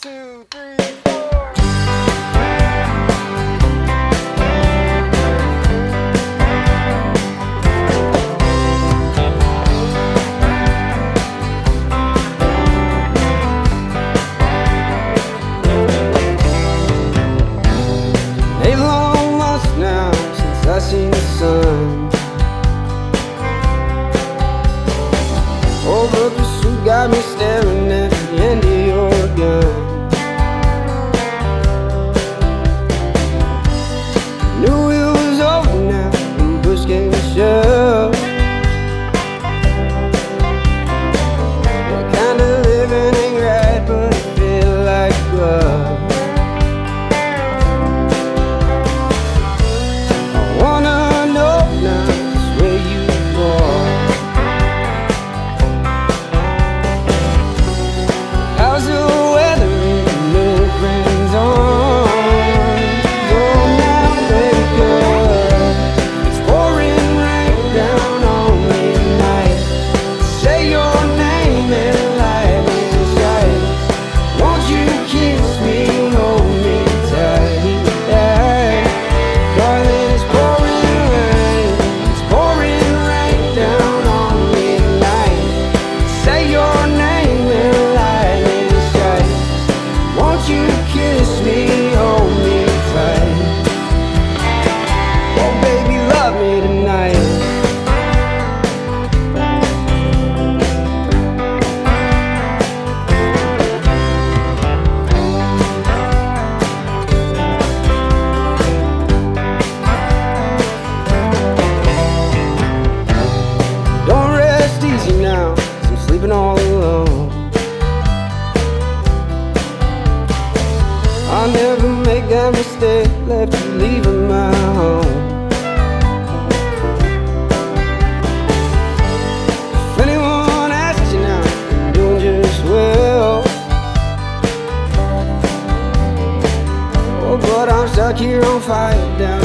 2, 3, 4. They've long months now since I seen the sun. Oh, but pursuit got me staring at the end of your gun. Knew it was over now when push came to shove. That kind of living ain't right, but it feel like love. I wanna know now just where you are. How's the weather in the new friend's arms? Oh, now wake up. It's pouring rain down on me tonight. Say your name and light me sight. Won't you kiss me, hold me tight? Darling, it's pouring rain. It's pouring rain down on me tonight. Say your name and light me sight. Won't you kiss me, hold me tight? Oh, baby, love me tonight. Don't rest easy now, 'cause I'm sleeping all alone. I'll never make that mistake, left you leaving my home. If anyone asks you now, I'm doing just well. Oh, but I'm stuck here on fire down